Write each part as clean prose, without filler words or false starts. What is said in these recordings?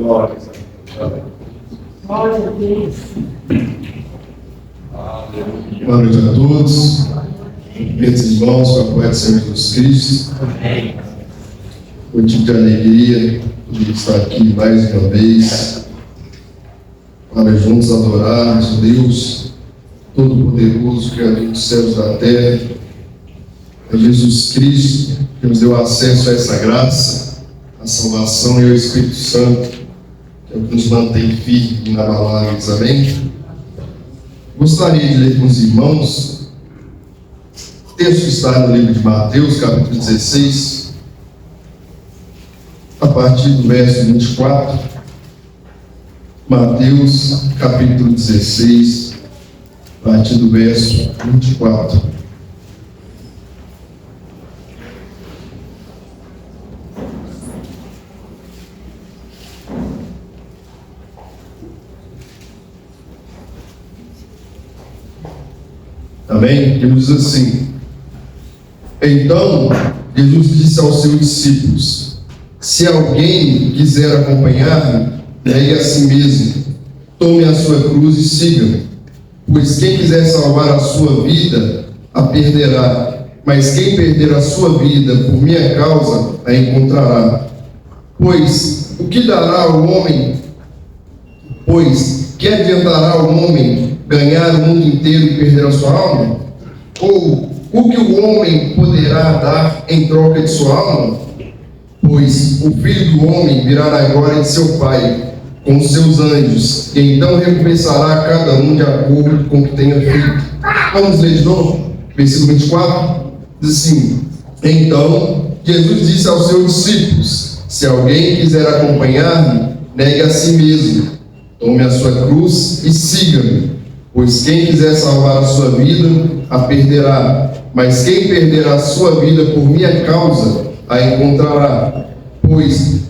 Glória a Deus. Boa noite a todos, meus irmãos, com a paz do Senhor Jesus Cristo. Motivo de alegria poder estar aqui mais uma vez, para juntos adorarmos o Deus Todo-Poderoso, Criador dos céus e da terra, a Jesus Cristo, que nos deu acesso a essa graça, a salvação e ao Espírito Santo, que é o que nos mantém firmes e inabaláveis. Amém? Gostaria de ler com os irmãos o texto que está no livro de Mateus, capítulo 16, a partir do verso 24. Mateus, capítulo 16, a partir do verso 24. Amém? Ele diz assim: então Jesus disse aos seus discípulos: se alguém quiser acompanhar-me, negue a si mesmo, tome a sua cruz e siga-me. Pois quem quiser salvar a sua vida, a perderá, mas quem perder a sua vida por minha causa, a encontrará. Pois o que dará ao homem? Pois que adiantará ao homem ganhar o mundo inteiro e perder a sua alma? Ou o que o homem poderá dar em troca de sua alma? Pois o Filho do Homem virá na glória de seu Pai, com os seus anjos, e então recompensará a cada um de acordo com o que tenha feito. Vamos ler de novo? Versículo 24, diz assim: então Jesus disse aos seus discípulos: se alguém quiser acompanhar-me, negue a si mesmo, tome a sua cruz e siga-me. Pois quem quiser salvar a sua vida, a perderá, mas quem perder a sua vida por minha causa, a encontrará. Pois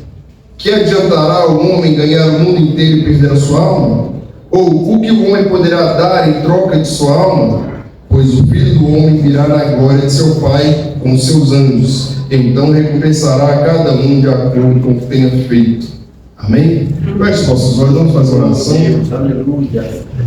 que adiantará o homem ganhar o mundo inteiro e perder a sua alma? Ou o que o homem poderá dar em troca de sua alma? Pois o Filho do Homem virá na glória de seu Pai com os seus anjos, então recompensará a cada um de acordo com o que tenha feito. Amém? Feche os nossos olhos, vamos fazer uma oração.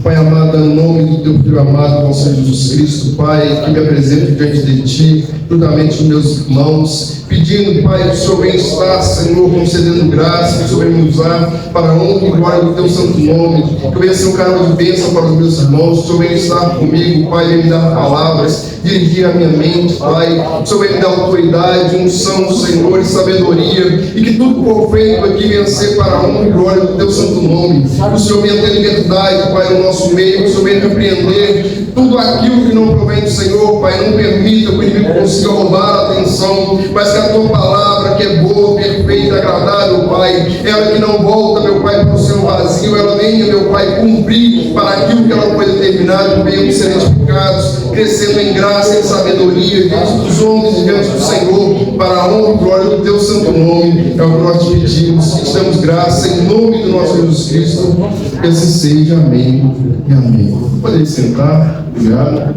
Pai amado, em nome do teu Filho amado, nosso Senhor Jesus Cristo, Pai, que me apresento diante de ti, juntamente com meus irmãos, pedindo, Pai, que o Senhor bem-estar, Senhor, concedendo graça, que o Senhor venha me usar para a honra e glória do teu santo nome, que eu venha ser um canal de bênção para os meus irmãos, que o Senhor venha estar comigo, Pai, venha me dar palavras, dirigir a minha mente, Pai, que o Senhor venha me dar autoridade, unção, Senhor, e sabedoria, e que tudo for feito aqui venha ser para a honra e glória do teu santo nome. Que o Senhor venha ter liberdade, Pai, no nosso meio, que o Senhor venha repreender tudo aquilo que não provém do Senhor, Pai. Não permita que o inimigo consiga roubar a atenção, mas que a tua palavra, que é boa, perfeita, agradável, Pai, ela que não volta, meu Pai, para o seu vazio, ela venha, meu Pai, cumprir para aquilo que ela foi determinada, venham ser edificados, crescendo em graça e sabedoria diante dos homens e diante do Senhor, para a honra e glória do teu santo nome. É o que nós te pedimos, que te damos graça em nome do nosso Jesus Cristo, que assim seja. Amém e amém. Pode sentar. Obrigado.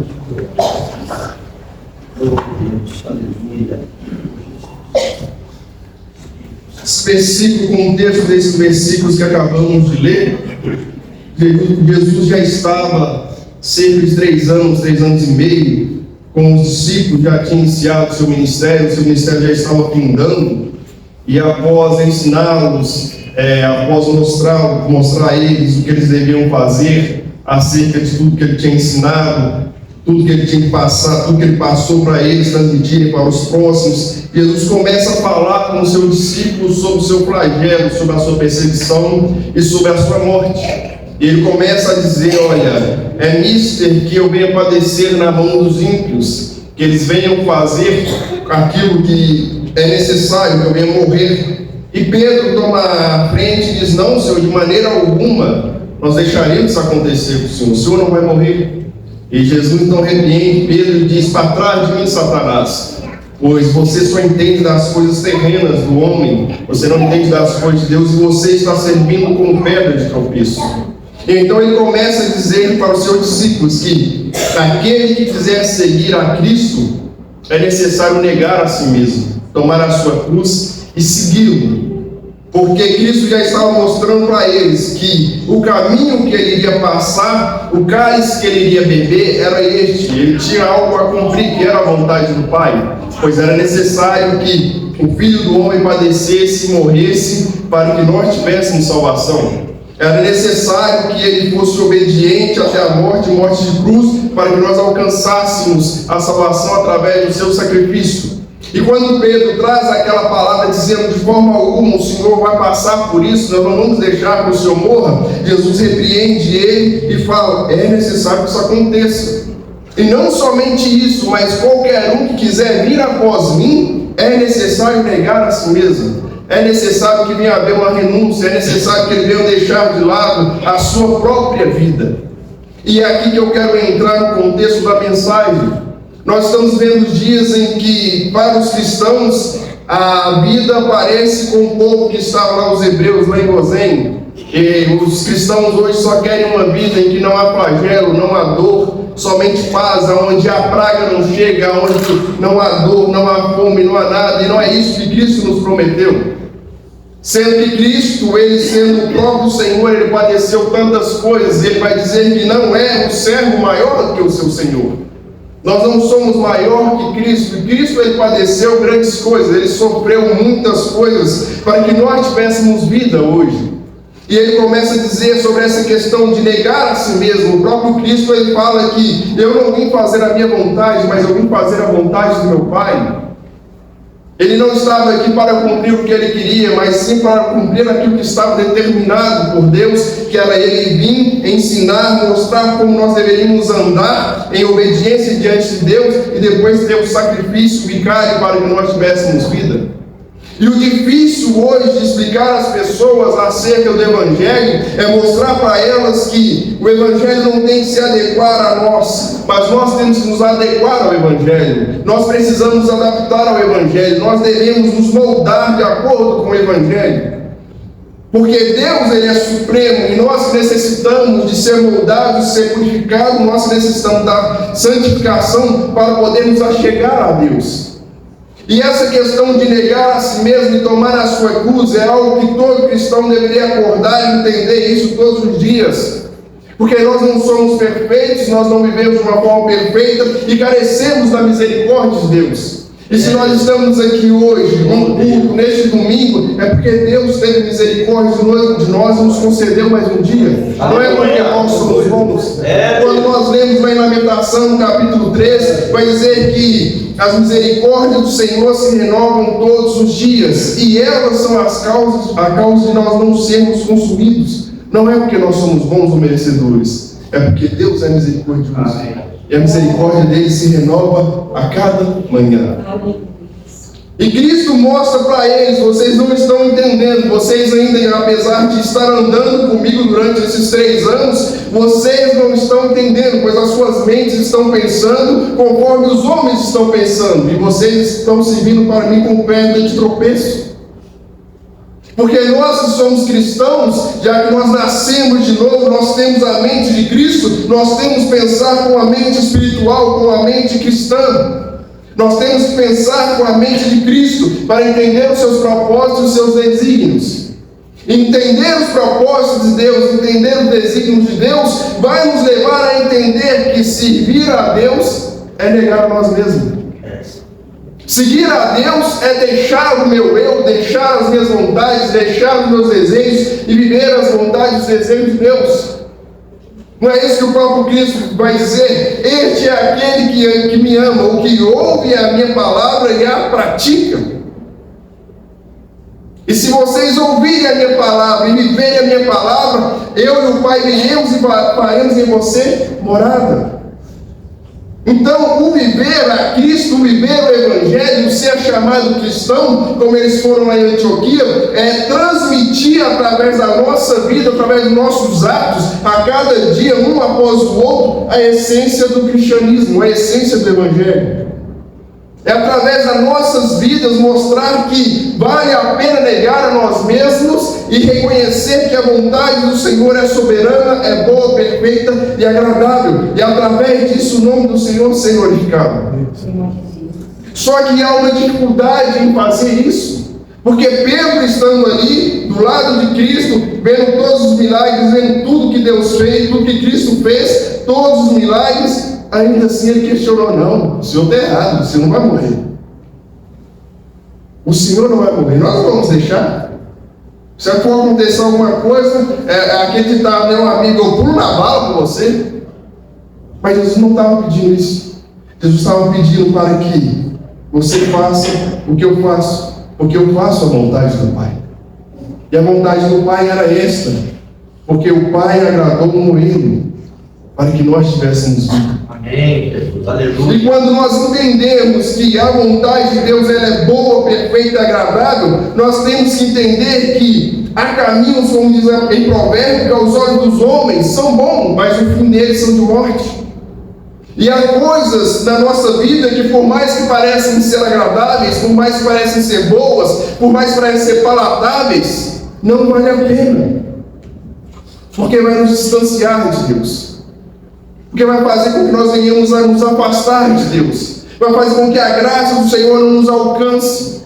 Esse versículo, com o texto desses versículos que acabamos de ler, Jesus já estava cerca de 3 anos e meio com os discípulos, já tinha iniciado seu ministério já estava findando, e após ensiná-los, após mostrar a eles o que eles deviam fazer acerca de tudo que ele tinha ensinado, tudo que ele tinha que passar, tudo que ele passou para eles transmitirem para os próximos, Jesus começa a falar com os seus discípulos sobre o seu flagelo, sobre a sua perseguição e sobre a sua morte. E ele começa a dizer: olha, é mister que eu venha padecer na mão dos ímpios, que eles venham fazer aquilo que é necessário, que eu venha morrer. E Pedro toma a frente e diz: não, Senhor, de maneira alguma nós deixaremos isso acontecer com o Senhor não vai morrer. E Jesus então repreende Pedro e diz: para trás de mim, Satanás, pois você só entende das coisas terrenas do homem, você não entende das coisas de Deus, e você está servindo como pedra de tropeço. E então ele começa a dizer para os seus discípulos que aquele que quiser seguir a Cristo é necessário negar a si mesmo, tomar a sua cruz e segui-lo. porque Cristo já estava mostrando para eles que o caminho que ele iria passar, o cálice que ele iria beber, era este. Ele tinha algo a cumprir, que era a vontade do Pai, pois era necessário que o Filho do Homem padecesse e morresse para que nós tivéssemos salvação. Era necessário que ele fosse obediente até a morte de cruz, para que nós alcançássemos a salvação através do seu sacrifício. E quando Pedro traz aquela palavra dizendo de forma alguma o Senhor vai passar por isso, nós não vamos deixar que o Senhor morra, Jesus repreende ele e fala: é necessário que isso aconteça. E não somente isso, mas qualquer um que quiser vir após mim, é necessário negar a si mesmo. É necessário que venha haver uma renúncia, é necessário que ele venha deixar de lado a sua própria vida. E é aqui que eu quero entrar no contexto da mensagem. Nós estamos vendo dias em que, para os cristãos, a vida parece com o povo que estava lá, os hebreus, lá em Gozém. E os cristãos hoje só querem uma vida em que não há flagelo, não há dor, somente paz, onde a praga não chega, onde não há dor, não há fome, não há nada. E não é isso que Cristo nos prometeu. Sendo que Cristo, ele sendo o próprio Senhor, ele padeceu tantas coisas. Ele vai dizer que não é o servo maior do que o seu Senhor. Nós não somos maior que Cristo. E Cristo, ele padeceu grandes coisas, ele sofreu muitas coisas para que nós tivéssemos vida hoje. E ele começa a dizer sobre essa questão de negar a si mesmo. O próprio Cristo, ele fala que eu não vim fazer a minha vontade, mas eu vim fazer a vontade do meu Pai. Ele não estava aqui para cumprir o que ele queria, mas sim para cumprir aquilo que estava determinado por Deus, que era ele vir ensinar, mostrar como nós deveríamos andar em obediência diante de Deus e depois ter o sacrifício vicário para que nós tivéssemos vida. E o difícil hoje de explicar às pessoas acerca do Evangelho é mostrar para elas que o Evangelho não tem que se adequar a nós, mas nós temos que nos adequar ao Evangelho. Nós precisamos nos adaptar ao Evangelho, nós devemos nos moldar de acordo com o Evangelho. Porque Deus, ele é supremo, e nós necessitamos de ser moldados, de ser purificados, nós necessitamos da santificação para podermos achegar a Deus. E essa questão de negar a si mesmo e tomar a sua cruz é algo que todo cristão deveria acordar e entender isso todos os dias. Porque nós não somos perfeitos, nós não vivemos de uma forma perfeita e carecemos da misericórdia de Deus. E se nós estamos aqui hoje, num culto, neste domingo, é porque Deus teve misericórdia de nós e nos concedeu mais um dia. Não é porque nós somos bons. Quando nós lemos lá em Lamentação, no capítulo 3, vai dizer que as misericórdias do Senhor se renovam todos os dias, e elas são a causa de nós não sermos consumidos. Não é porque nós somos bons ou merecedores, é porque Deus é misericordioso. E a misericórdia dele se renova a cada manhã. E Cristo mostra para eles: vocês não estão entendendo, vocês ainda, apesar de estar andando comigo durante esses 3 anos, vocês não estão entendendo, pois as suas mentes estão pensando conforme os homens estão pensando, e vocês estão servindo para mim com pedra de tropeço. Porque nós que somos cristãos, já que nós nascemos de novo, nós temos a mente de Cristo, nós temos que pensar com a mente espiritual, com a mente cristã. Nós temos que pensar com a mente de Cristo para entender os seus propósitos e os seus desígnios. Entender os propósitos de Deus, entender os desígnios de Deus, vai nos levar a entender que servir a Deus é negar a nós mesmos. Seguir a Deus é deixar o meu eu, deixar as minhas vontades, deixar os meus desejos e viver as vontades e desejos de Deus. Não é isso que o próprio Cristo vai dizer? Este é aquele que me ama, o que ouve a minha palavra e a pratica. E se vocês ouvirem a minha palavra e viverem a minha palavra, eu e o Pai viremos e faremos em você morada. Então, o viver a Cristo, o viver o Evangelho, o ser chamado cristão, como eles foram lá em Antioquia, é transmitir através da nossa vida, através dos nossos atos, a cada dia, um após o outro, a essência do cristianismo, a essência do Evangelho. É através das nossas vidas mostrar que vale a pena negar a nós mesmos e reconhecer que a vontade do Senhor é soberana, é boa, perfeita e agradável. E através disso o nome do Senhor ser glorificado. Só que há uma dificuldade em fazer isso. Porque Pedro, estando ali, do lado de Cristo, vendo todos os milagres, vendo tudo que Deus fez, tudo que Cristo fez, todos os milagres, ainda assim ele questionou: não, o Senhor está errado, o Senhor não vai morrer. O Senhor não vai morrer, nós não vamos deixar. Se for acontecer alguma coisa, aquele ditado, meu amigo, eu pulo na bala com você. Mas Jesus não estava pedindo isso. Jesus estava pedindo para que você faça o que eu faço, porque eu faço a vontade do Pai. E a vontade do Pai era esta, porque o Pai agradou no Ele, para que nós tivéssemos vida. Amém, Jesus, aleluia. E quando nós entendemos que a vontade de Deus ela é boa, perfeita e agradável, nós temos que entender que há caminhos, como diz em Provérbios, que aos olhos dos homens são bons, mas o fim deles são de morte. E há coisas na nossa vida que, por mais que parecem ser agradáveis, por mais que parecem ser boas, por mais que parecem ser palatáveis, não vale a pena. Porque vai nos distanciar de Deus. Porque vai fazer com que nós venhamos a nos afastar de Deus. Vai fazer com que a graça do Senhor não nos alcance.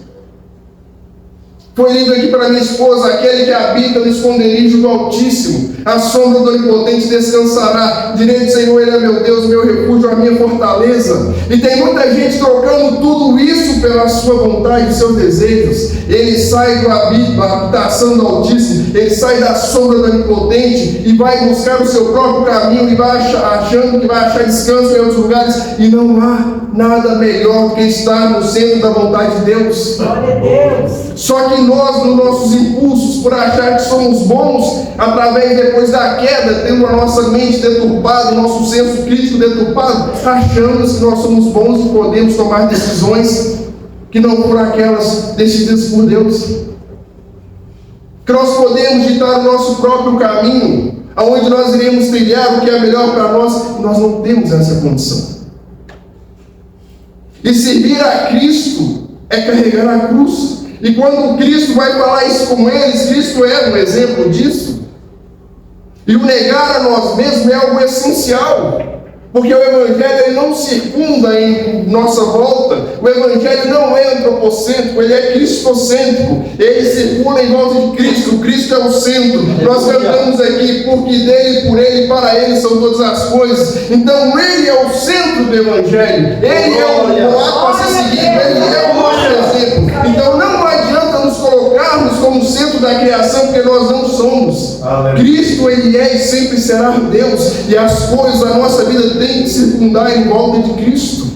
Foi lido aqui para minha esposa: aquele que habita no esconderijo do Altíssimo, a sombra do Onipotente descansará. Direi do Senhor, Ele é meu Deus, meu refúgio, a minha fortaleza. E tem muita gente trocando tudo isso pela sua vontade e seus desejos. Ele sai da habitação do Altíssimo, ele sai da sombra do Onipotente e vai buscar o seu próprio caminho e vai achando que vai achar descanso em outros lugares. E não há nada melhor do que estar no centro da vontade de Deus. Glória a Deus. Só que nós, nos nossos impulsos, por achar que somos bons, através depois da queda, tendo a nossa mente deturpada, o nosso senso crítico deturpado, achamos que nós somos bons e podemos tomar decisões que não foram aquelas decididas por Deus. Que nós podemos ditar o nosso próprio caminho, aonde nós iremos trilhar o que é melhor para nós. Nós não temos essa condição. E servir a Cristo é carregar a cruz. E quando Cristo vai falar isso com eles, Cristo é um exemplo disso. E o negar a nós mesmos é algo essencial. Porque o Evangelho ele não circunda em nossa volta. O Evangelho não é antropocêntrico, ele é cristocêntrico. Ele circula em volta de Cristo. Cristo é o centro. Nós cantamos aqui: porque dele, por ele e para ele são todas as coisas. Então ele é o centro do Evangelho. Ele é o ato a ser seguido. Ele é o nosso exemplo. Então não adianta nos colocarmos como centro da criação, porque nós não somos. Cristo ele é e sempre será Deus. E as coisas da nossa vida tem que circundar em volta de Cristo.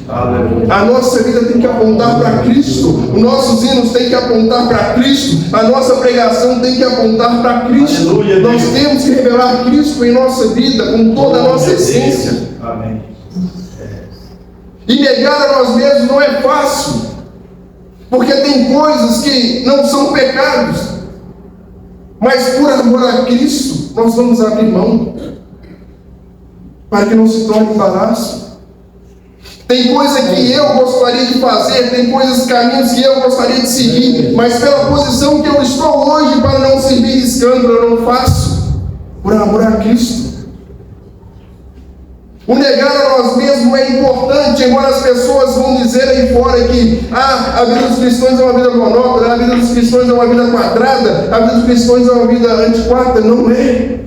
A nossa vida tem que apontar para Cristo. Os nossos hinos têm que apontar para Cristo. A nossa pregação tem que apontar para Cristo. Aleluia, nós temos que revelar Cristo em nossa vida com toda a nossa essência. Amém. E negar a nós mesmos não é fácil, porque tem coisas que não são pecados, mas por amor a Cristo nós vamos abrir mão, para que não se torne embaraço. Tem coisa que eu gostaria de fazer, tem coisas, caminhos que eu gostaria de seguir, mas pela posição que eu estou hoje, para não servir de escândalo, eu não faço, por amor a Cristo. O negar a nós mesmos é importante, embora as pessoas vão dizer aí fora que a vida dos cristãos é uma vida monótona, a vida dos cristãos é uma vida quadrada, a vida dos cristãos é uma vida antiquada. Não é.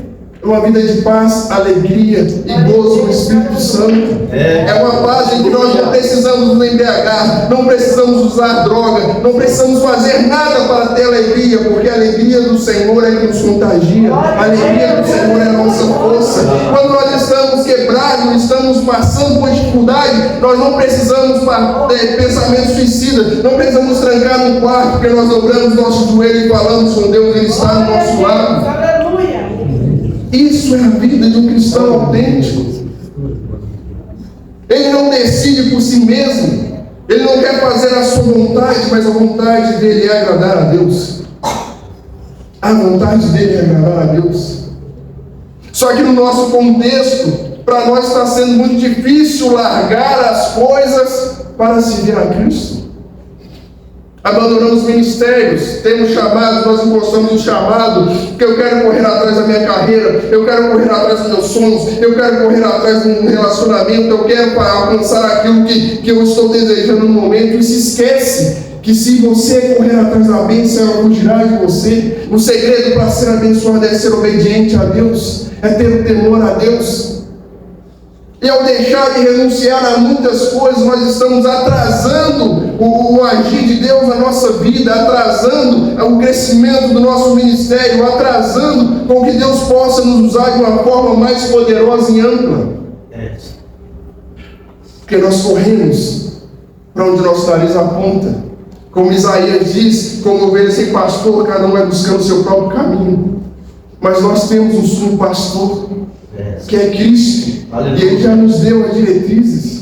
É uma vida de paz, alegria e gozo no Espírito Santo. É uma paz em que nós não precisamos nos embriagar, não precisamos usar droga, não precisamos fazer nada para ter alegria, porque a alegria do Senhor é que nos contagia, a alegria do Senhor é a nossa força. Quando nós estamos quebrados, estamos passando por dificuldade, nós não precisamos ter pensamento suicida, não precisamos trancar no quarto, porque nós dobramos nosso joelho e falamos com Deus, Ele está do nosso lado. Isso é a vida de um cristão autêntico. Ele não decide por si mesmo. Ele não quer fazer a sua vontade, mas a vontade dele é agradar a Deus. A vontade dele é agradar a Deus. Só que no nosso contexto, para nós está sendo muito difícil largar as coisas para seguir a Cristo. Abandonamos ministérios, temos chamados, nós encostamos no chamado, porque eu quero correr atrás da minha carreira, eu quero correr atrás dos meus sonhos, eu quero correr atrás de um relacionamento, eu quero alcançar aquilo que eu estou desejando no momento, e se esquece que se você correr atrás da bênção, ela fugirá de você. O segredo para ser abençoado é ser obediente a Deus, é ter o temor a Deus. E ao deixar de renunciar a muitas coisas, nós estamos atrasando o agir de Deus na nossa vida, atrasando o crescimento do nosso ministério, atrasando com que Deus possa nos usar de uma forma mais poderosa e ampla. Porque nós corremos para onde nosso nariz aponta. Como Isaías diz, como ovelha sem pastor, cada um vai buscando o seu próprio caminho. Mas nós temos um sumo pastor, que é Cristo. Aleluia. E Ele já nos deu as diretrizes.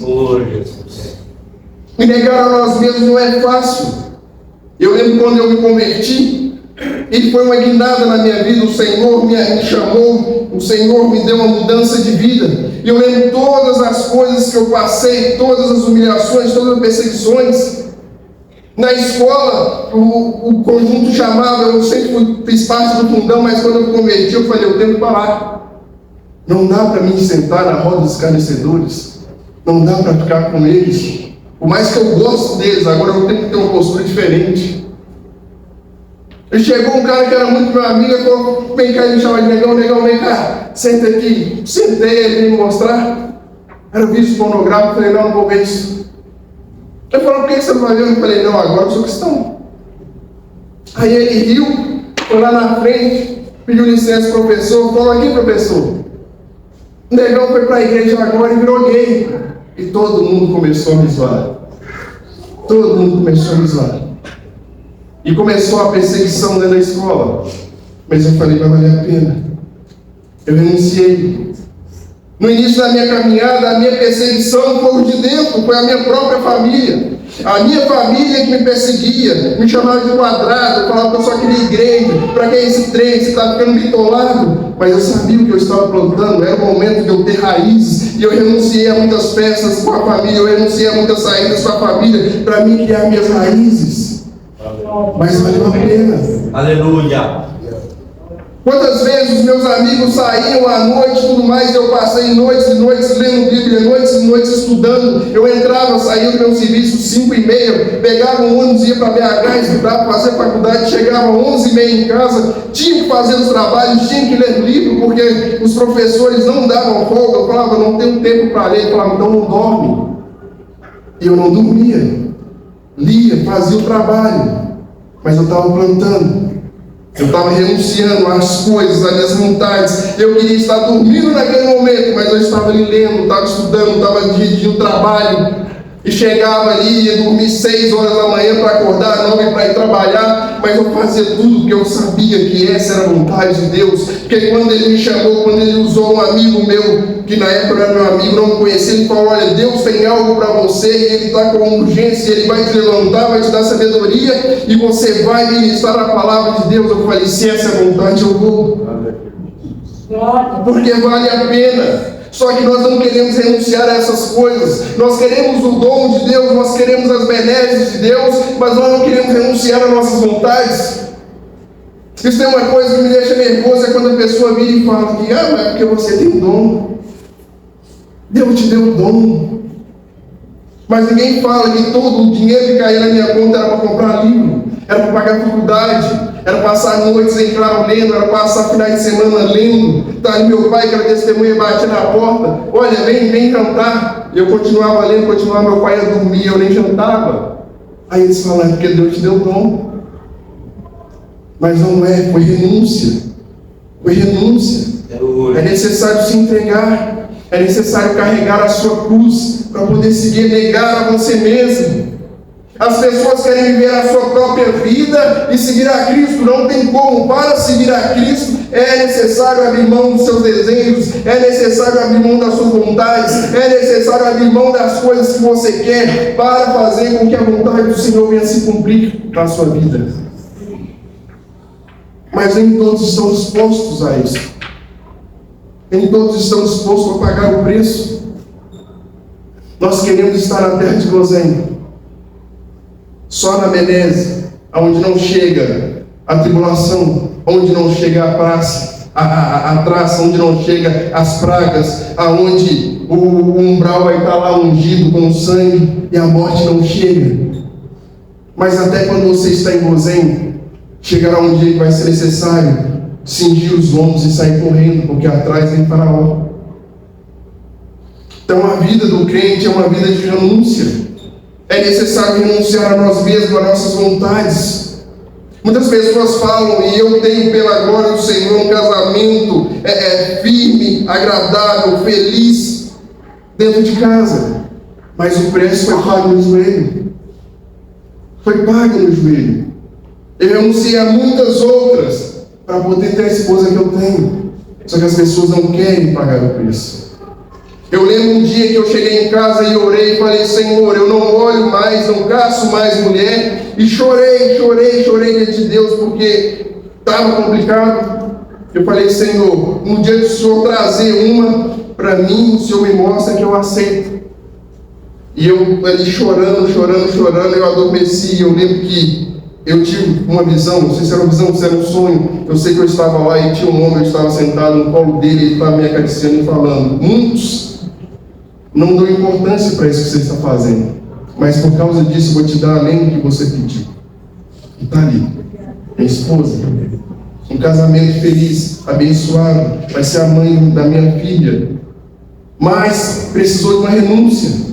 E negar a nós mesmos não é fácil. Eu lembro quando eu me converti, e foi uma guinada na minha vida. O Senhor me chamou, o Senhor me deu uma mudança de vida. E eu lembro todas as coisas que eu passei, todas as humilhações, todas as perseguições. Na escola, o conjunto chamava, eu sempre fiz parte do fundão, mas quando eu me converti, eu falei, eu tenho que parar. Não dá para mim sentar na roda dos escarnecedores. Não dá para ficar com eles. Por mais que eu gosto deles, agora eu tenho que ter uma postura diferente. E chegou um cara que era muito meu amigo e falou, vem cá, ele me chamava de negão, vem cá, senta aqui. Sentei, ele veio me mostrar. Era vídeo pornográfico, eu falei, não vou ver isso. Ele falou, por que você não vai ver? Eu falei, não, agora eu sou cristão. Aí ele riu, foi lá na frente, pediu licença ao professor, falou, aqui professor, o negão foi para a igreja agora e virou gay. E todo mundo começou a me zoar. Todo mundo começou a me zoar. E começou a perseguição dentro da escola. Mas eu falei, vai valer a pena. Eu renunciei. No início da minha caminhada, a minha perseguição foi de dentro, foi a minha própria família. A minha família que me perseguia, me chamava de quadrado, falava que eu só queria igreja, para que é esse trem, você está ficando bitolado. Mas eu sabia o que eu estava plantando, era o momento de eu ter raízes, e eu renunciei a muitas festas com a família, eu renunciei a muitas saídas com a família, para mim criar minhas raízes. Mas valeu a pena. Aleluia. Quantas vezes os meus amigos saíam à noite e tudo mais, eu passei noites e noites lendo Bíblia, noites e noites estudando. Eu entrava, saía do meu serviço 5h30, pegava um ônibus, ia para BH, estudar, fazer faculdade, chegava 11h30 em casa, tinha que fazer os trabalhos, tinha que ler livro, porque os professores não davam folga. Eu falava, não tenho tempo para ler. Eu falava, então não dorme. E eu não dormia, lia, fazia o trabalho, mas eu estava plantando. Eu estava renunciando às coisas, às minhas vontades. Eu queria estar dormindo naquele momento, mas eu estava ali lendo, estava estudando, estava dirigindo trabalho. E chegava ali, ia dormir 6 horas da manhã para acordar, 9 para ir trabalhar. Mas eu fazia tudo porque eu sabia que essa era a vontade de Deus. Porque quando Ele me chamou, quando Ele usou um amigo meu, que na época não era meu amigo, não me conhecia, Ele falou, olha, Deus tem algo para você e Ele está com urgência, Ele vai te levantar, vai te dar sabedoria e você vai ministrar a palavra de Deus. Eu falei, se essa é a vontade, eu vou. Porque vale a pena. Só que nós não queremos renunciar a essas coisas. Nós queremos o dom de Deus, nós queremos as benesses de Deus, mas nós não queremos renunciar às nossas vontades. Isso tem uma coisa que me deixa nervoso, é quando a pessoa vira e fala que, mas é porque você tem um dom. Deus te deu um dom. Mas ninguém fala que todo o dinheiro que caía na minha conta era para comprar livro, era para pagar faculdade, era passar noites em claro lendo, era passar finais de semana lendo. Está ali meu pai, que era testemunha, batia na porta, olha, vem jantar. E eu continuava lendo, meu pai ia dormir, eu nem jantava. Aí eles falam, é porque Deus te deu dom. Mas não é, foi renúncia. Foi renúncia. É necessário se entregar. É necessário carregar a sua cruz para poder seguir, negar a você mesmo. As pessoas querem viver a sua própria vida e seguir a Cristo, não tem como. Para seguir a Cristo é necessário abrir mão dos seus desejos, é necessário abrir mão das suas vontades, é necessário abrir mão das coisas que você quer para fazer com que a vontade do Senhor venha se cumprir na sua vida. Mas nem todos estão dispostos a isso. Nem todos estão dispostos a pagar o preço. Nós queremos estar na terra de Gozém, só na Menese, onde não chega a tribulação, onde não chega a praça, a traça, onde não chega as pragas, aonde o umbral vai estar lá ungido com o sangue e a morte não chega. Mas até quando você está em Gozém, chegará um dia que vai ser necessário cingir os lombos e sair correndo, porque atrás vem Faraó. Então a vida do crente é uma vida de renúncia. É necessário renunciar a nós mesmos, a nossas vontades. Muitas pessoas falam, e eu tenho pela glória do Senhor um casamento firme, agradável, feliz, dentro de casa. Mas o preço foi pago no joelho. Foi pago no joelho. Eu renunciei a muitas outras para poder ter a esposa que eu tenho. Só que as pessoas não querem pagar o preço. Eu lembro um dia que eu cheguei em casa e orei e falei: Senhor, eu não olho mais, não caço mais mulher. E chorei diante de Deus, porque estava complicado. Eu falei: Senhor, no dia que o Senhor trazer uma para mim, o Senhor me mostra que eu aceito. E eu ali chorando, eu adormeci. Eu lembro que eu tive uma visão, não sei se era uma visão, se era um sonho. Eu sei que eu estava lá e tinha um homem, eu estava sentado no colo dele, ele estava me acariciando e falando: muitos não dão importância para isso que você está fazendo, mas por causa disso eu vou te dar além do que você pediu. E está ali, minha esposa, um casamento feliz, abençoado, vai ser a mãe da minha filha, mas precisou de uma renúncia.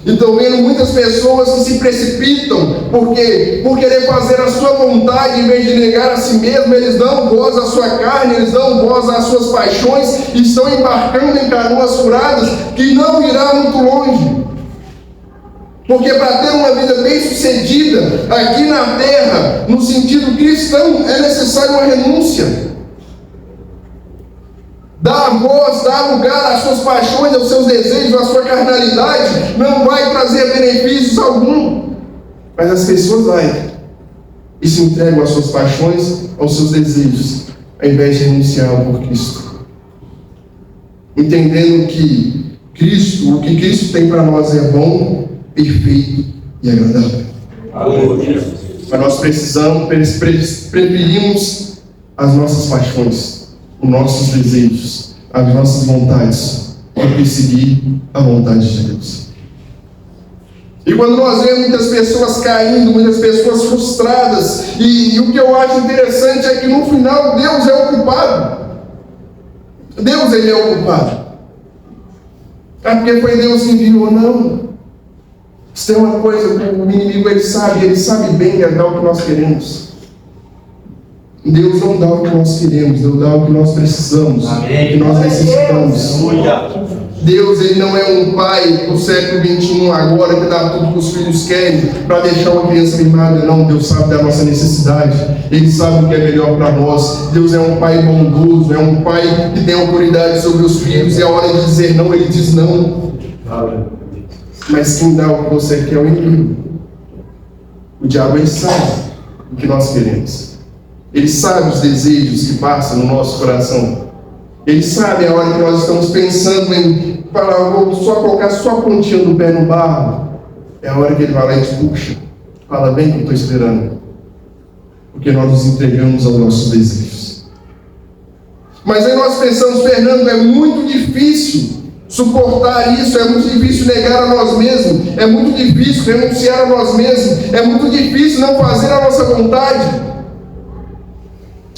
Então, vendo muitas pessoas que se precipitam, porque por querer fazer a sua vontade, em vez de negar a si mesmo, eles dão voz à sua carne, eles dão voz às suas paixões, e estão embarcando em canoas furadas, que não irá muito longe. Porque para ter uma vida bem sucedida, aqui na terra, no sentido cristão, é necessário uma renúncia. Dar voz, dar lugar às suas paixões, aos seus desejos, à sua carnalidade, não vai trazer benefícios algum. Mas as pessoas vão e se entregam às suas paixões, aos seus desejos, ao invés de renunciar por Cristo. Entendendo que Cristo, o que Cristo tem para nós é bom, perfeito e agradável. Mas nós preferimos as nossas paixões, os nossos desejos, as nossas vontades, para perseguir a vontade de Deus. E quando nós vemos muitas pessoas caindo, muitas pessoas frustradas, e o que eu acho interessante é que no final Deus é o culpado. Deus, Ele é o culpado. Ah, porque foi Deus que enviou? Não. Isso é uma coisa que o inimigo ele sabe bem dar o que nós queremos. Deus não dá o que nós queremos, Deus dá o que nós precisamos, o que nós necessitamos. Deus, Ele não é um pai do século XXI agora que dá tudo que os filhos querem para deixar uma criança mimada. Não, Deus sabe da nossa necessidade, Ele sabe o que é melhor para nós. Deus é um pai bondoso, é um pai que tem autoridade sobre os filhos, e a hora de dizer não, Ele diz não. Mas quem dá o que você quer é o inimigo. O diabo, ele sabe o que nós queremos. Ele sabe os desejos que passam no nosso coração. Ele sabe a hora que nós estamos pensando em falar: vou só colocar só a pontinha do pé no barro. É a hora que ele vai lá e te puxa. Fala: bem que eu estou esperando. Porque nós nos entregamos aos nossos desejos. Mas aí nós pensamos: Fernando, é muito difícil suportar isso, é muito difícil negar a nós mesmos, é muito difícil renunciar a nós mesmos, é muito difícil não fazer a nossa vontade.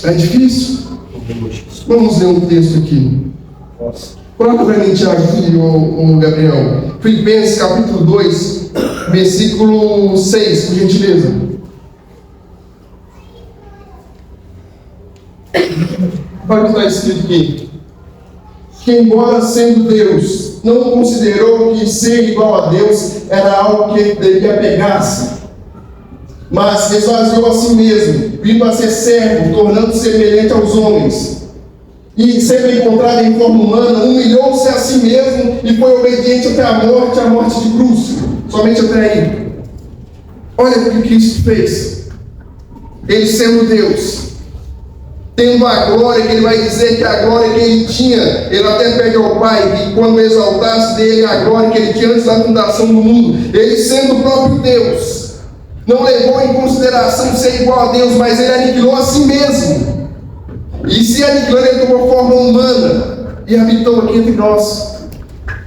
É difícil. Vamos ler um texto aqui. Coloca para mim, Tiago, o Gabriel. Filipenses capítulo 2, versículo 6, por gentileza. Olha o que está escrito aqui. Que embora sendo Deus, não considerou que ser igual a Deus era algo que ele devia apegar-se, mas esvaziou a si mesmo, vindo a ser servo, tornando-se semelhante aos homens. E, sendo encontrado em forma humana, humilhou-se a si mesmo e foi obediente até a morte de cruz. Somente até aí. Olha o que Cristo fez. Ele sendo Deus, tendo a glória, que ele vai dizer que a glória que ele tinha, ele até pede ao Pai, que quando exaltasse dele a glória que ele tinha antes da fundação do mundo, ele sendo o próprio Deus, não levou em consideração ser igual a Deus, mas ele aniquilou a si mesmo. E se aniquilando, ele tomou forma humana e habitou aqui entre nós,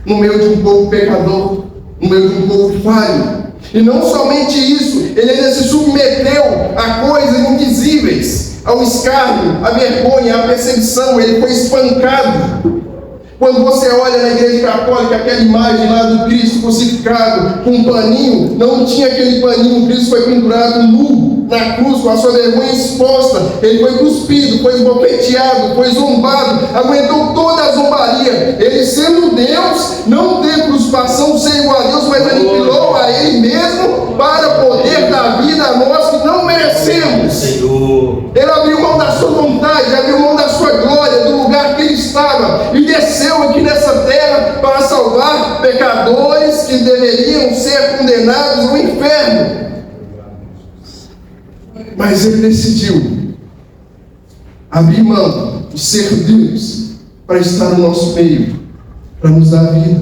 no meio de um povo pecador, no meio de um povo falho. E não somente isso, ele ainda se submeteu a coisas invisíveis, ao escárnio, à vergonha, à perseguição. Ele foi espancado. Quando você olha na igreja católica, aquela imagem lá do Cristo crucificado com um paninho, não tinha aquele paninho, Cristo foi pendurado nu na cruz, com a sua vergonha exposta. Ele foi cuspido, foi esbofeteado, foi zombado, aguentou toda a zombaria. Ele, sendo Deus, não teve crucificação ser igual a Deus, mas aniquilou a Ele mesmo para poder dar vida a nós que não merecemos. Senhor. Ele abriu mão da sua vontade, abriu mão da sua glória, do lugar que ele estava, e desceu aqui nessa terra para salvar pecadores que deveriam ser condenados ao inferno. Mas ele decidiu abrir mão de ser Deus para estar no nosso meio, para nos dar vida.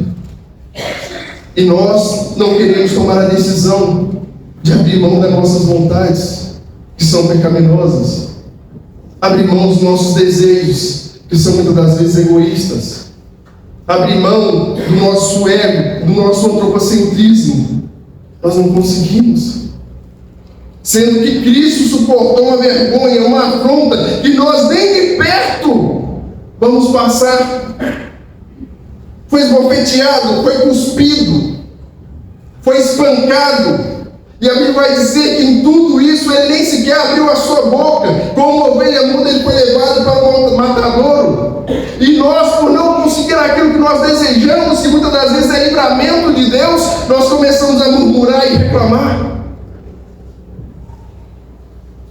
E nós não queremos tomar a decisão de abrir mão das nossas vontades, que são pecaminosas, abrir mão dos nossos desejos, que são muitas das vezes egoístas, abrir mão do nosso ego, do nosso antropocentrismo. Nós não conseguimos. Sendo que Cristo suportou uma vergonha, uma afronta, que nós nem de perto vamos passar. Foi esbofeteado, foi cuspido, foi espancado. E a Bíblia vai dizer que em tudo isso ele nem sequer abriu a sua boca. Como uma ovelha muda, ele foi levado para o matadouro. E nós, por não conseguir aquilo que nós desejamos, que muitas das vezes é livramento de Deus, nós começamos a murmurar e reclamar.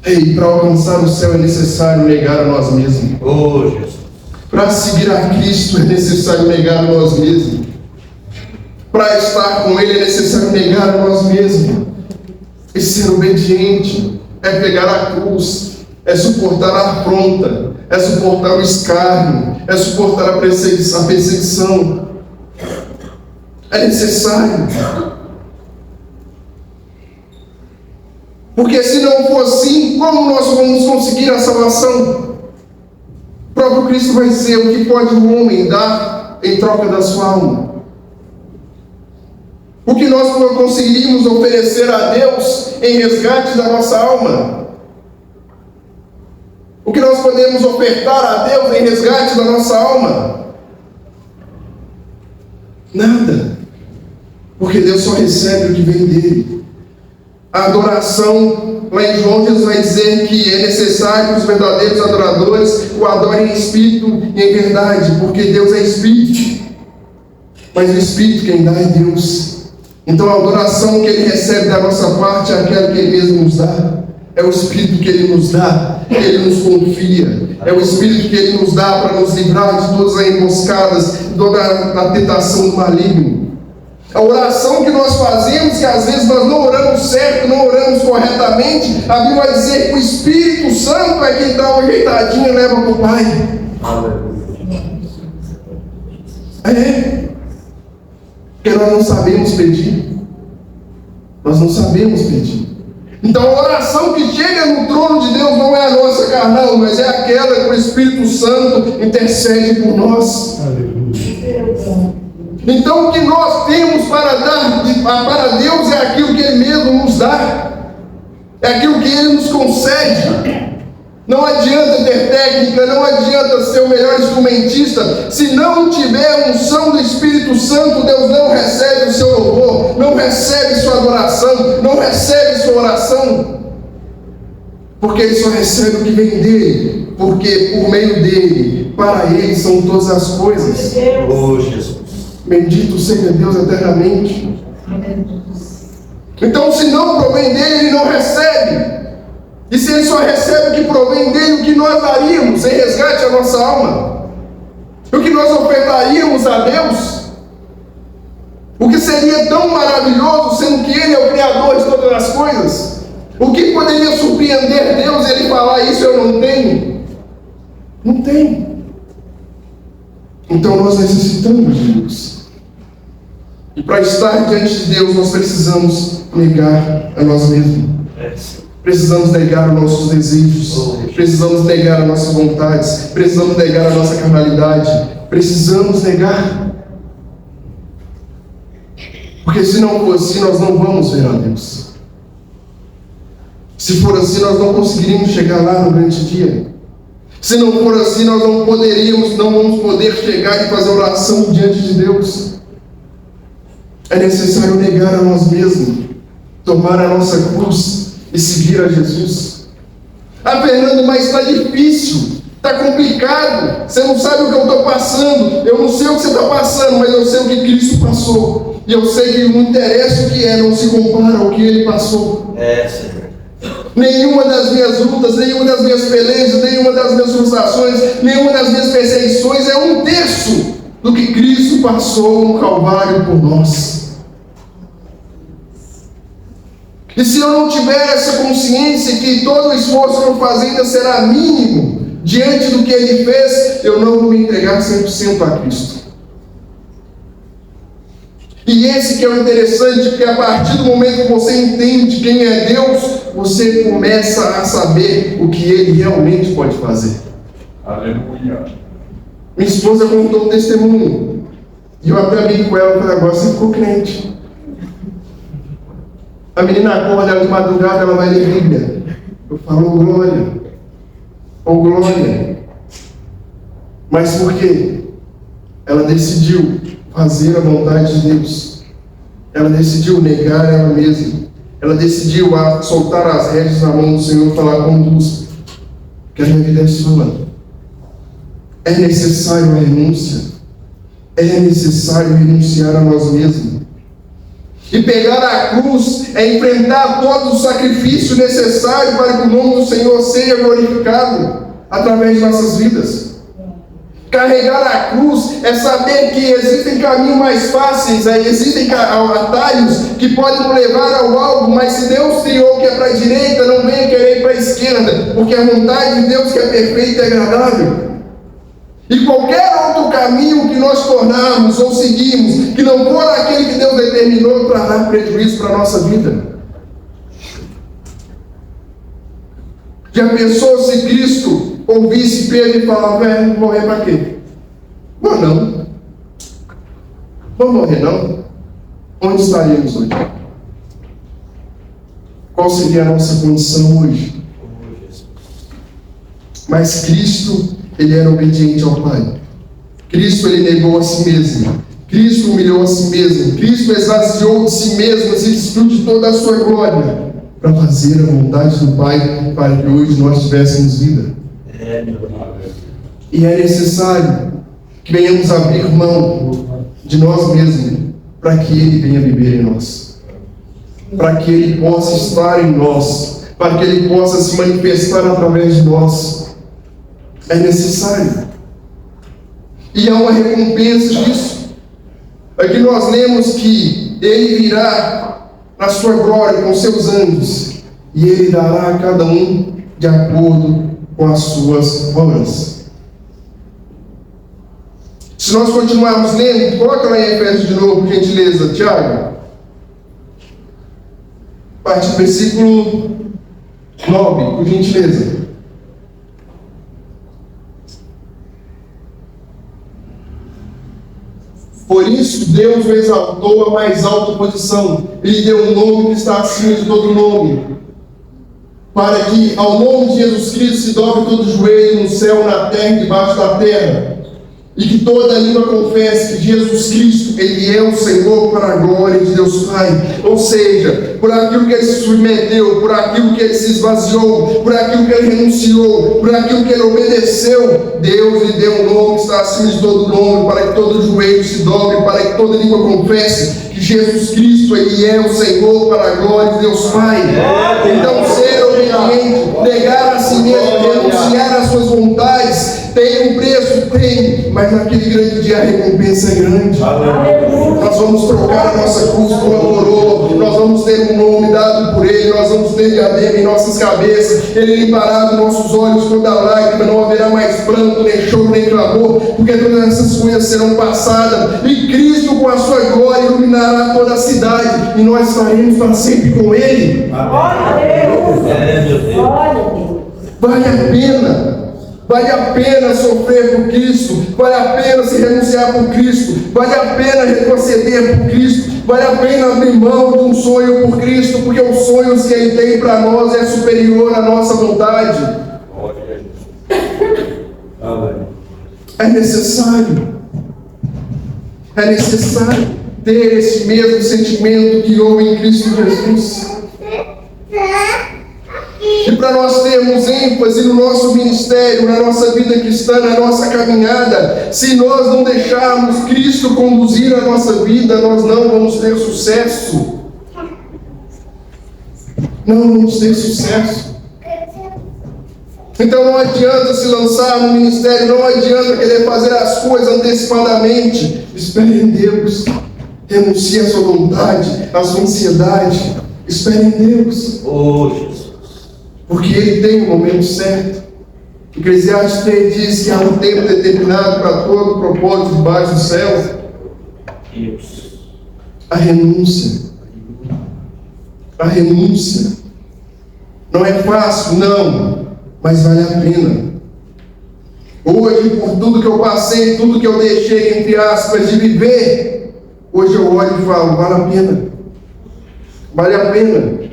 Ei, para alcançar o céu é necessário negar a nós mesmos. Oh, Jesus. Para seguir a Cristo é necessário negar a nós mesmos. Para estar com Ele é necessário negar a nós mesmos. E ser obediente é pegar a cruz, é suportar a afronta, é suportar o escárnio, é suportar a perseguição. É necessário. Porque se não for assim, como nós vamos conseguir a salvação? O próprio Cristo vai dizer: o que pode o homem dar em troca da sua alma? O que nós conseguiríamos oferecer a Deus em resgate da nossa alma? O que nós podemos ofertar a Deus em resgate da nossa alma? Nada. Porque Deus só recebe o que vem dele. A adoração, lá em João, Jesus vai dizer que é necessário que os verdadeiros adoradores o adorem em espírito e em verdade, porque Deus é espírito. Mas o espírito quem dá é Deus. Então a adoração que Ele recebe da nossa parte é aquela que Ele mesmo nos dá. É o Espírito que Ele nos dá, que Ele nos confia. É o Espírito que Ele nos dá para nos livrar de todas as emboscadas, de toda a tentação do maligno. A oração que nós fazemos, que às vezes nós não oramos certo, não oramos corretamente, a Bíblia vai dizer que o Espírito Santo é quem dá uma ajeitadinha e leva para o Pai. É. Porque nós não sabemos pedir. Nós não sabemos pedir. Então a oração que chega no trono de Deus não é a nossa carnal, mas é aquela que o Espírito Santo intercede por nós. Então o que nós temos para dar para Deus é aquilo que Ele mesmo nos dá. É aquilo que Ele nos concede. Não adianta ter técnica, não adianta ser o melhor instrumentista. Se não tiver unção do Espírito Santo, Deus não recebe o seu louvor, não recebe sua adoração, não recebe sua oração. Porque Ele só recebe o que vem dEle, porque por meio dEle, para Ele são todas as coisas. Oh, Jesus. Bendito seja Deus eternamente. Então, se não provém dEle, Ele não recebe. E se Ele só recebe o que provém dEle, o que nós daríamos em resgate à nossa alma? O que nós ofertaríamos a Deus? O que seria tão maravilhoso, sendo que Ele é o Criador de todas as coisas? O que poderia surpreender Deus e Ele falar: isso eu não tenho? Não tem. Então nós necessitamos de Deus. E para estar diante de Deus, nós precisamos negar a nós mesmos. Precisamos negar os nossos desejos, precisamos negar as nossas vontades, precisamos negar a nossa carnalidade, precisamos negar. Porque se não for assim, nós não vamos ver a Deus. Se for assim, nós não conseguiríamos chegar lá no grande dia. Se não for assim, nós não vamos poder chegar e fazer oração diante de Deus. É necessário negar a nós mesmos, tomar a nossa cruz e seguir a Jesus. Ah, Fernando, mas está difícil, está complicado, você não sabe o que eu estou passando, eu não sei o que você está passando, mas eu sei o que Cristo passou. E eu sei que não interessa o que é, não se compara ao que Ele passou. Senhor. Nenhuma das minhas lutas, nenhuma das minhas pelejas, nenhuma das minhas frustrações, nenhuma das minhas perseguições é um terço do que Cristo passou no Calvário por nós. E se eu não tiver essa consciência que todo o esforço que eu fazer ainda será mínimo diante do que Ele fez, eu não vou me entregar 100% a Cristo. E esse que é o interessante, porque a partir do momento que você entende quem é Deus, você começa a saber o que Ele realmente pode fazer. Aleluia. Minha esposa contou um testemunho, e eu até brinco com ela, falei, agora você ficou crente. A menina acorda, ela de madrugada, ela vai ler Bíblia. Eu falo, oh glória, oh glória. Mas por quê? Ela decidiu fazer a vontade de Deus. Ela decidiu negar ela mesma. Ela decidiu soltar as rédeas na mão do Senhor e falar, conduz, que a minha vida é sua. É necessário a renúncia. É necessário renunciar a nós mesmos. E pegar a cruz é enfrentar todo o sacrifício necessário para que o nome do Senhor seja glorificado através de nossas vidas. Carregar a cruz é saber que existem caminhos mais fáceis, existem atalhos que podem nos levar ao alvo, mas se Deus criou que é para a direita, não venha querer ir para a esquerda, porque a vontade de Deus que é perfeita e agradável. E qualquer outro caminho que nós tornarmos ou seguimos, que não for aquele que Deus determinou, trará prejuízo para a nossa vida. Já pensou se Cristo ouvisse Pedro e falava, morrer para quê? Não. Vamos morrer não? Onde estaríamos hoje? Qual seria a nossa condição hoje? Mas Cristo, Ele era obediente ao Pai. Cristo, Ele negou a si mesmo. Cristo humilhou a si mesmo. Cristo esvaziou de si mesmo e se despiu de toda a sua glória para fazer a vontade do Pai, para que hoje nós tivéssemos vida. E é necessário que venhamos abrir mão de nós mesmos, para que Ele venha viver em nós, para que Ele possa estar em nós, para que Ele possa se manifestar através de nós. É necessário. E há uma recompensa disso. Aqui nós lemos que Ele virá na sua glória com seus anjos, e Ele dará a cada um de acordo com as suas obras. Se nós continuarmos lendo, coloca lá em Efésios de novo, por gentileza, Tiago. A partir do versículo 9, por gentileza. Por isso Deus o exaltou à mais alta posição, e lhe deu um nome que está acima de todo nome, para que ao nome de Jesus Cristo se dobre todo joelho no céu, na terra e debaixo da terra, e que toda língua confesse que Jesus Cristo, Ele é o Senhor, para a glória de Deus Pai. Ou seja, por aquilo que Ele se submeteu, por aquilo que Ele se esvaziou, por aquilo que Ele renunciou, por aquilo que Ele obedeceu, Deus lhe deu um nome que está acima de todo nome, para que todo joelho se dobre, para que toda língua confesse que Jesus Cristo, Ele é o Senhor, para a glória de Deus Pai. Então, ser obediente, negar a si mesmo, renunciar às suas vontades, tem um preço, tem, mas naquele grande dia a recompensa é grande. Nós vamos trocar a nossa cruz por uma coroa, nós vamos ter um nome dado por Ele, nós vamos ter diadema em nossas cabeças, Ele limpará dos nossos olhos toda lágrima, não haverá mais pranto, nem choro, nem clamor, porque todas essas coisas serão passadas, e Cristo com a sua glória iluminará toda a cidade, e nós estaremos para sempre com Ele. Glória a Deus! Vale a pena. Vale a pena sofrer por Cristo, vale a pena se renunciar por Cristo, vale a pena retroceder por Cristo, Vale a pena abrir mão de um sonho por Cristo, porque os sonhos que Ele tem para nós é superior à nossa vontade. Glória a Jesus. É necessário ter esse mesmo sentimento que houve em Cristo Jesus. E para nós termos ênfase no nosso ministério, na nossa vida cristã, na nossa caminhada, se nós não deixarmos Cristo conduzir a nossa vida, nós não vamos ter sucesso. Não vamos ter sucesso. Então não adianta se lançar no ministério, não adianta querer fazer as coisas antecipadamente. Espere em Deus. Renuncie à sua vontade, à sua ansiedade. Espere em Deus. Oh, Jesus. Porque Ele tem o momento certo. Eclesiastes 3 diz que há um tempo determinado para todo propósito debaixo do céu. Deus. A renúncia. A renúncia. Não é fácil, não, mas vale a pena. Hoje, por tudo que eu passei, tudo que eu deixei, entre aspas, de viver, hoje eu olho e falo, vale a pena. Vale a pena.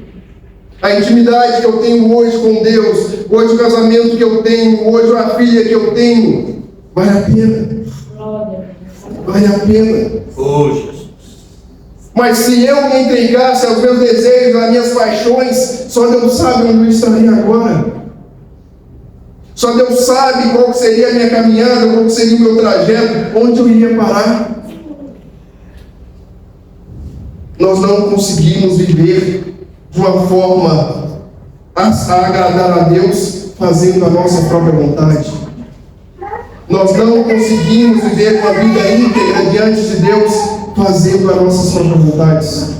A intimidade que eu tenho hoje com Deus, hoje o casamento que eu tenho, hoje a filha que eu tenho, vale a pena. Vale a pena. Oh, Jesus. Mas se eu me entregasse aos meus desejos, às minhas paixões, só Deus sabe onde eu estaria agora. Só Deus sabe qual seria a minha caminhada, qual seria o meu trajeto, onde eu iria parar. Nós não conseguimos viver de uma forma a agradar a Deus, fazendo a nossa própria vontade. Nós não conseguimos viver uma vida íntegra diante de Deus, fazendo as nossas próprias vontades.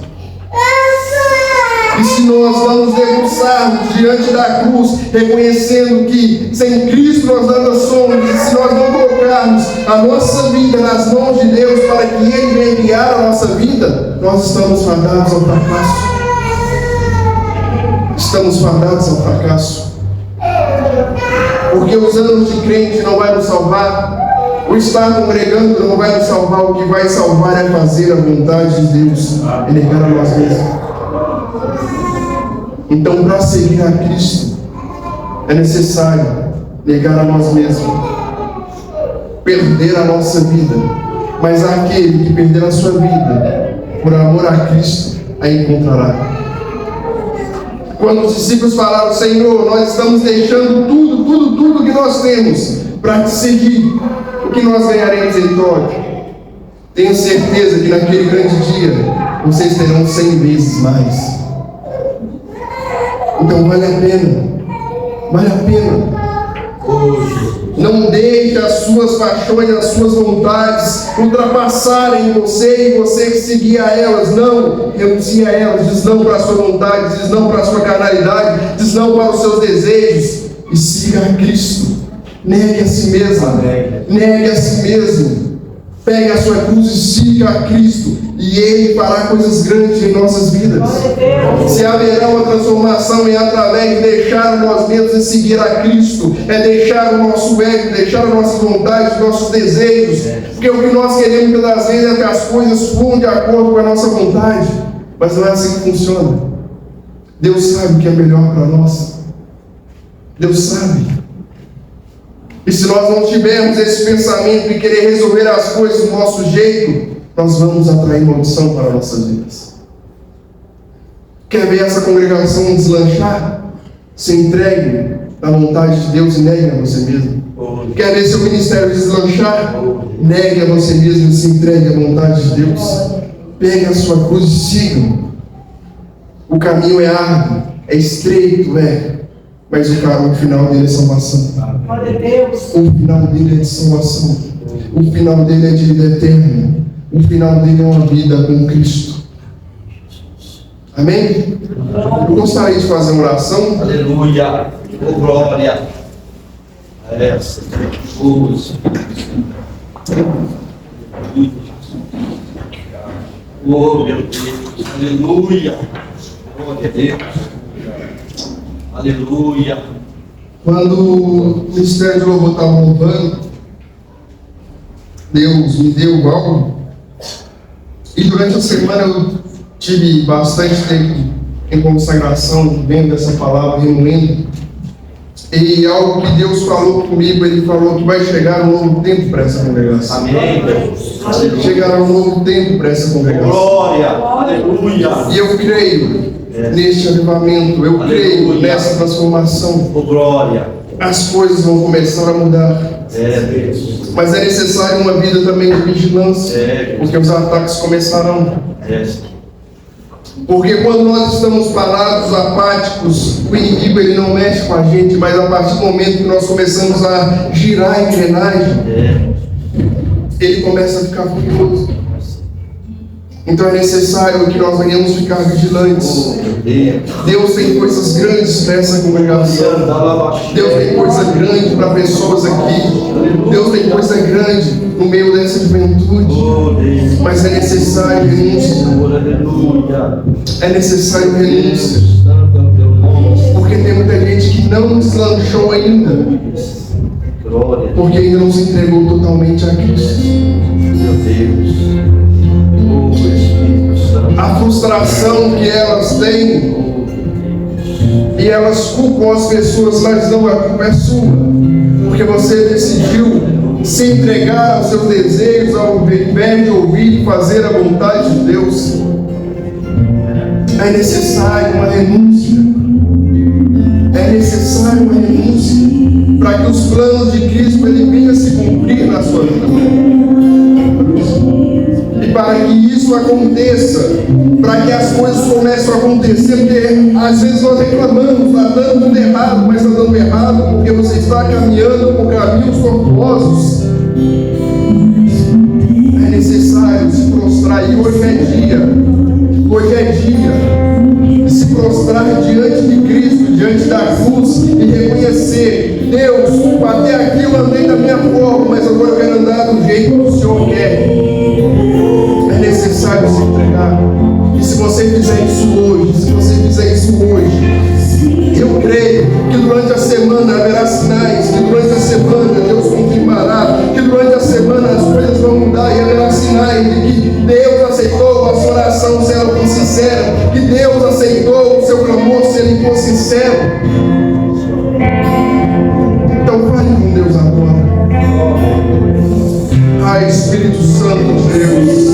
E se nós não nos debruçarmos diante da cruz, reconhecendo que sem Cristo nós nada somos, e se nós não colocarmos a nossa vida nas mãos de Deus para que Ele venha guiar a nossa vida, nós estamos fadados ao fracasso. Estamos fadados ao fracasso. Porque os anos de crente não vai nos salvar. O estar congregando não vai nos salvar. O que vai salvar é fazer a vontade de Deus e negar a nós mesmos. Então, para seguir a Cristo, é necessário negar a nós mesmos, perder a nossa vida. Mas aquele que perder a sua vida por amor a Cristo, a encontrará. Quando os discípulos falaram, Senhor, nós estamos deixando tudo que nós temos para te seguir, o que nós ganharemos em troca? Tenho certeza que naquele grande dia vocês terão 100 vezes mais. Então vale a pena. Vale a pena. Não deixe as suas paixões, as suas vontades ultrapassarem você e você que seguir a elas. Não, renuncie a elas. Diz não para a sua vontade, diz não para a sua carnalidade, diz não para os seus desejos e siga a Cristo. Negue a si mesmo. Negue a si mesmo. Pegue a sua cruz e siga a Cristo, e Ele fará coisas grandes em nossas vidas. Se haverá uma transformação é através de deixar nós mesmos e seguir a Cristo, é deixar o nosso ego, deixar as nossas vontades, os nossos desejos, porque o que nós queremos muitas vezes é que as coisas fluam de acordo com a nossa vontade, mas não é assim que funciona. Deus sabe o que é melhor para nós. Deus sabe. E se nós não tivermos esse pensamento de querer resolver as coisas do nosso jeito, nós vamos atrair maldição para nossas vidas. Quer ver essa congregação deslanchar? Se entregue à vontade de Deus e negue a você mesmo. Quer ver seu ministério deslanchar? Negue a você mesmo e se entregue à vontade de Deus. Pegue a sua cruz e siga. O caminho é árduo, é estreito, mas o final dele é salvação. O final dele é de salvação. O final dele é de vida eterna. O final dele é uma vida com Cristo. Amém? Eu gostaria de fazer uma oração. Aleluia. Oh, glória. Essa. Oh, meu Deus. Aleluia. Glória a Deus. Aleluia. Quando o Ministério de Louvor estava louvando, Deus me deu algo E durante a semana eu tive bastante tempo em consagração, vendo essa palavra, remoendo. E algo que Deus falou comigo, Ele falou que vai chegar um novo tempo para essa congregação. Amém, Deus. Chegará um novo tempo para essa congregação. Glória. Aleluia. E eu creio neste avivamento, eu creio nessa transformação. Oh, glória. As coisas vão começar a mudar. Deus. Mas é necessário uma vida também de vigilância, porque os ataques começarão. Porque quando nós estamos parados, apáticos, o inimigo ele não mexe com a gente, mas a partir do momento que nós começamos a girar a engrenagem, ele começa a ficar furioso. Então é necessário que nós venhamos ficar vigilantes. Deus tem coisas grandes nessa congregação. Deus tem coisa grande para pessoas aqui. Deus tem coisa grande no meio dessa juventude. Mas é necessário renúncia. É necessário renúncia. Porque tem muita gente que não deslanchou ainda. Porque ainda não se entregou totalmente a Cristo. Meu Deus. A frustração que elas têm, e elas culpam as pessoas, mas não, a culpa é sua, porque você decidiu se entregar aos seus desejos ao invés de ouvir e fazer a vontade de Deus. É necessário uma renúncia, é necessário uma renúncia para que os planos de Cristo ele venham se cumprir na sua vida. E para que isso aconteça, para que as coisas comecem a acontecer, porque às vezes nós reclamamos, está dando tudo errado, mas está dando errado porque você está caminhando por caminhos tortuosos. É necessário se prostrar, e hoje é dia de se prostrar diante de Cristo, diante da cruz, e reconhecer: Deus, até aqui eu andei da minha forma, mas agora eu quero andar do jeito que o Senhor quer. É necessário se entregar. E se você fizer isso hoje, eu creio que durante a semana haverá sinais, que durante a semana Deus confirmará, que durante a semana as coisas vão mudar e haverá sinais de que Deus aceitou a sua oração se ela for sincera, que Deus aceitou o seu clamor se ele for sincero. Então fale com Deus agora. Ai, Espírito Santo de Deus,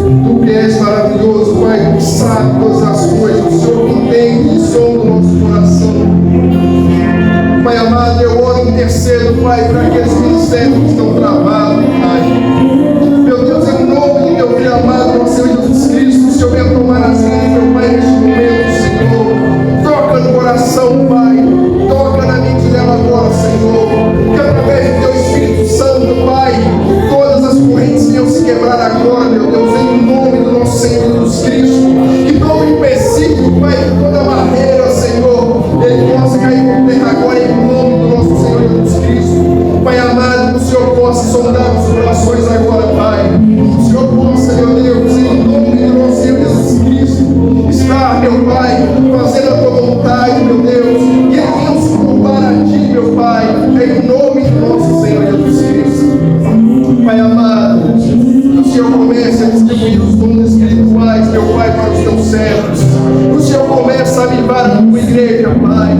Tu que és maravilhoso, Pai, que sabe todas as coisas, o Senhor que entende e sonda o nosso coração. Pai amado, eu oro e intercedo, Pai, para aqueles ministérios que estão travados, Pai. Meu Deus, em nome de meu Filho amado, nosso Senhor Jesus Cristo, o Senhor venha tomar as redes, meu Pai, neste momento, Senhor. Toca no coração, Pai. Toca na mente dela agora, Senhor. Que através do Teu Espírito Santo, Pai, todas as correntes venham se quebrar agora, meu Deus, em nome do nosso Senhor Jesus Cristo. Que todo empecilho, Pai, toda barreira, Senhor, ele possa cair por terra agora, em nome do nosso Senhor Jesus Cristo. Pai amado, que o Senhor possa sondar os corações agora, Pai. Que o Senhor possa, meu Deus, em nome do nosso Senhor Jesus Cristo, estar, meu Pai, fazendo a Tua vontade, meu Deus, e em nos culpar a Ti, meu Pai, em nome do nosso Senhor Jesus Cristo. Pai amado, que o Senhor comece a distribuir os dons espirituais, meu Pai, para os Teus servos. Que o Senhor comece a avivar a Tua igreja, Pai.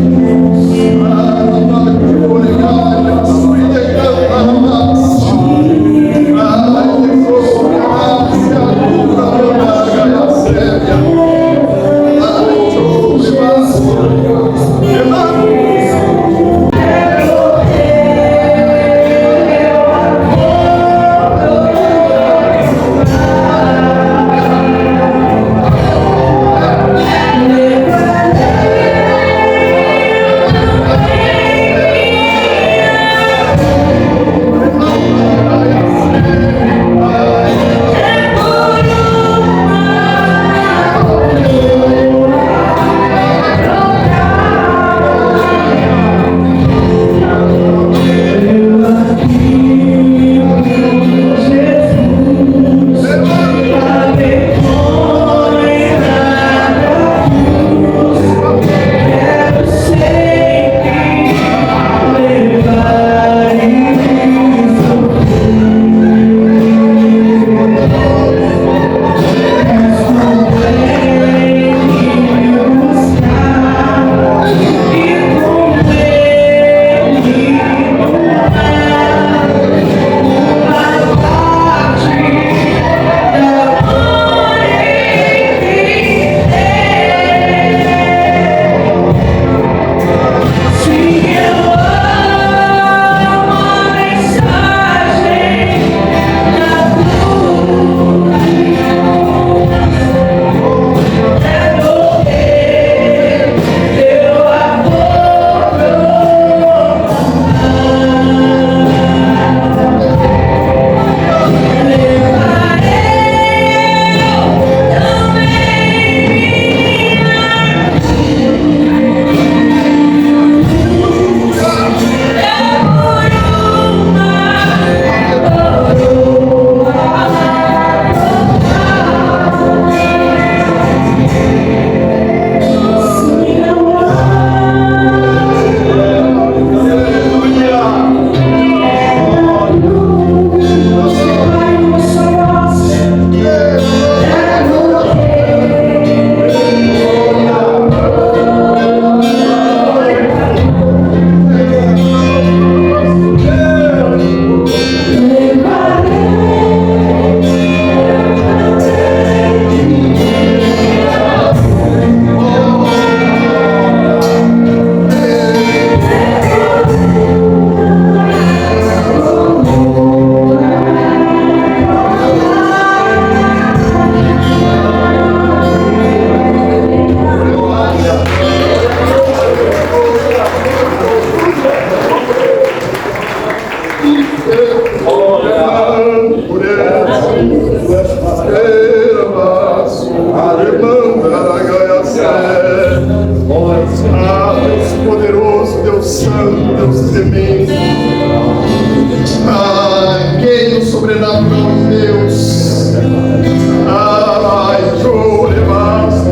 Ah, Deus poderoso, Deus santo, Deus temente. Ah, quem o sobrenatural de Deus. Ai, chore, mas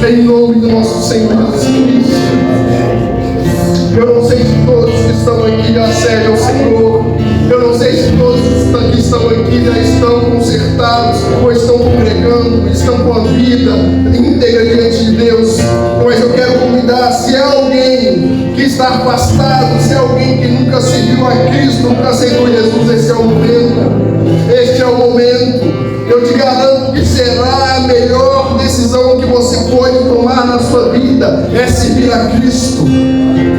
em nome do nosso Senhor Jesus Cristo. Eu não sei se todos que estão aqui já servem ao Senhor. Eu não sei se todos que estão aqui já estão consertados, ou estão congregando, estão com a vida íntegra diante de Deus. Mas eu quero convidar, se há alguém que está afastado, se há alguém que nunca serviu a Cristo, nunca aceitou Jesus, esse é o momento. Este é o momento. Eu te garanto que será a melhor decisão que você pode tomar na sua vida, é servir a Cristo.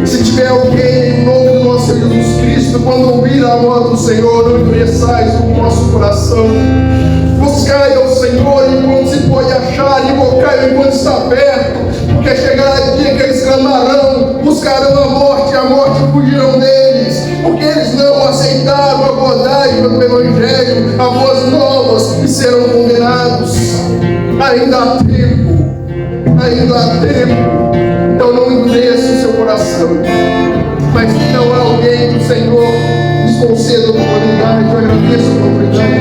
Se tiver alguém, em nome do nosso Senhor Jesus Cristo, quando ouvir a voz do Senhor, não endureçais o nosso coração. Buscai ao Senhor enquanto se pode achar, invocai-o enquanto está perto, porque chegará o dia que eles clamarão, buscarão a morte fugirão deles, porque eles não aceitaram a bondade do Evangelho, a boas novas, e serão condenados. Ainda há tempo, então não endureça o seu coração. Mas se não há alguém do Senhor, nos conceda a oportunidade, eu agradeço a oportunidade.